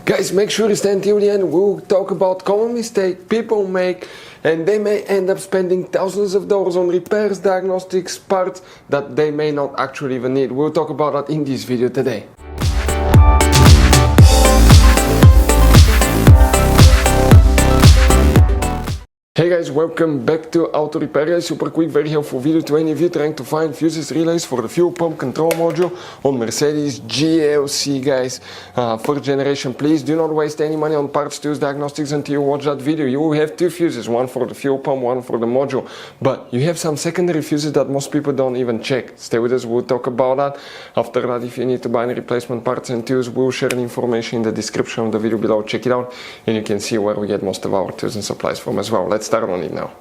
Guys, make sure you stay until the end. We'll talk about common mistakes people make, and they may end up spending thousands of dollars on repairs, diagnostics, parts that they may not actually even need. We'll talk about that in this video today. Hey guys, welcome back to Auto Repair Guys. Super quick, very helpful video to any of you trying to find fuses relays for the fuel pump control module on Mercedes GLC, guys. First generation. Please do not waste any money on parts, tools, diagnostics until you watch that video. You will have two fuses, one for the fuel pump, one for the module. But you have some secondary fuses that most people don't even check. Stay with us, we'll talk about that. After that, if you need to buy any replacement parts and tools, we'll share the information in the description of the video below. Check it out and you can see where we get most of our tools and supplies from as well. Let's start on it now.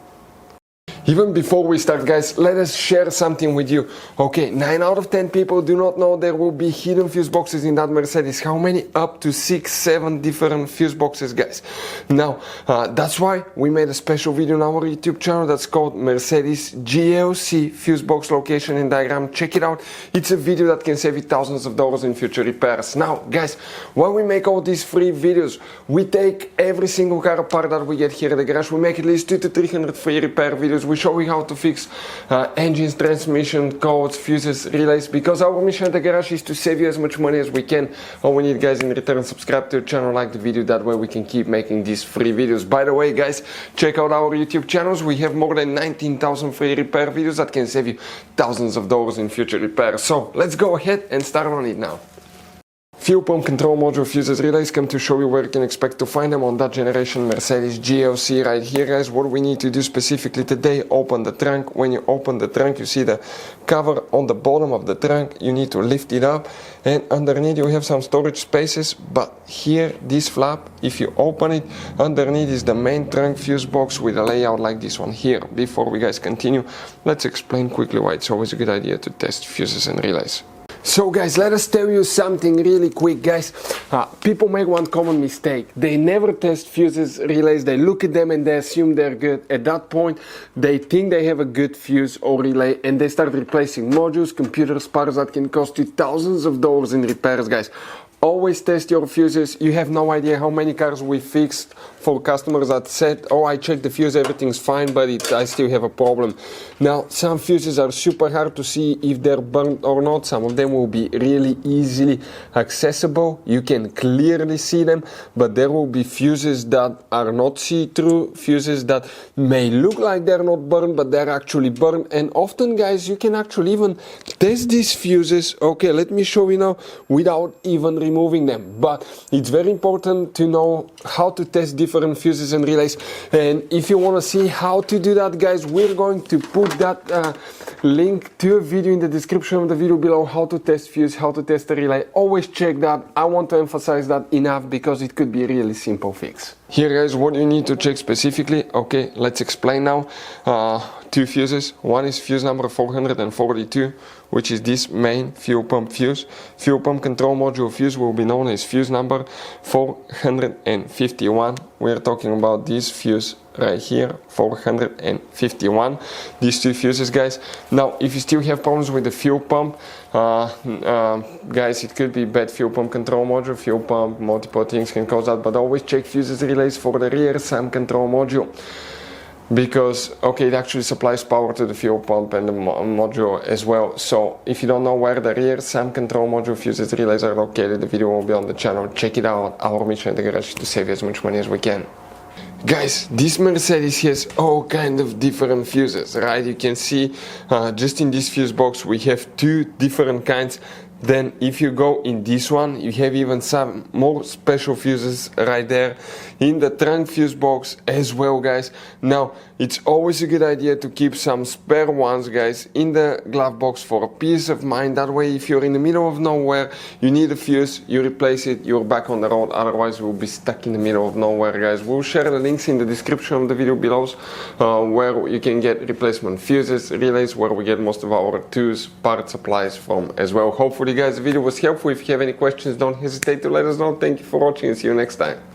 Even before we start, guys, let us share something with you. Okay, 9 out of 10 people do not know there will be hidden fuse boxes in that Mercedes. How many? Up to 6-7 different fuse boxes, guys. Now, that's why we made a special video on our YouTube channel that's called Mercedes GLC fuse box location and diagram. Check it out. It's a video that can save you thousands of dollars in future repairs. Now, guys, when we make all these free videos, we take every single car apart that we get here at the garage. We make at least 200 to 300 free repair videos. We show you how to fix engines, transmission, codes, fuses, relays, because our mission at the garage is to save you as much money as we can. All we need, guys, in return, subscribe to the channel, like the video, that way we can keep making these free videos. By the way, guys, check out our YouTube channels. We have more than 19,000 free repair videos that can save you thousands of dollars in future repairs. So let's go ahead and start on it now. Fuel pump control module fuses relays come to show you where you can expect to find them on that generation Mercedes GLC right here, guys. What we need to do specifically today, open the trunk. When you open the trunk, you see the cover on the bottom of the trunk. You need to lift it up, and underneath you have some storage spaces, but here, this flap, if you open it, underneath is the main trunk fuse box with a layout like this one here. Before we guys continue, let's explain quickly why it's always a good idea to test fuses and relays. So guys, let us tell you something really quick, guys. People make one common mistake. They never test fuses, relays. They look at them and they assume they're good. At that point, they think they have a good fuse or relay and they start replacing modules, computers, parts that can cost you thousands of dollars in repairs, guys. Always test your fuses. You have no idea how many cars we fixed for customers that said, oh, I checked the fuse, everything's fine, but I still have a problem. Now, some fuses are super hard to see if they're burnt or not. Some of them will be really easily accessible. You can clearly see them, but there will be fuses that are not see-through, fuses that may look like they're not burned, but they're actually burned. And often, guys, you can actually even test these fuses. Okay, let me show you now without even removing them. But it's very important to know how to test different fuses and relays, and if you want to see how to do that, guys, we're going to put that link to a video in the description of the video below, how to test fuse, how to test a relay. Always check that. I want to emphasize that enough because it could be a really simple fix. Here, guys, what you need to check specifically. Okay, let's explain now. Two fuses. One is fuse number 442, which is this main fuel pump fuse. Fuel pump control module fuse will be known as fuse number 451. We're talking about this fuse right here, 451. These two fuses, guys. Now, if you still have problems with the fuel pump, guys, it could be bad fuel pump control module, fuel pump, multiple things can cause that, but always check fuses relays for the rear SAM control module. Because, okay, it actually supplies power to the fuel pump and the module as well. So if you don't know where the rear SAM control module fuses relays are located, the video will be on the channel. Check it out. Our mission at the garage is to save you as much money as we can. Guys, this Mercedes has all kind of different fuses, right? You can see just in this fuse box we have two different kinds. Then if you go in this one, you have even some more special fuses right there in the trunk fuse box as well, guys. Now, it's always a good idea to keep some spare ones, guys, in the glove box for peace of mind. That way, if you're in the middle of nowhere, you need a fuse, you replace it, you're back on the road. Otherwise, we'll be stuck in the middle of nowhere, guys. We'll share the links in the description of the video below, where you can get replacement fuses, relays, where we get most of our tools, part supplies from as well. Hopefully, guys, the video was helpful. If you have any questions, don't hesitate to let us know. Thank you for watching and see you next time.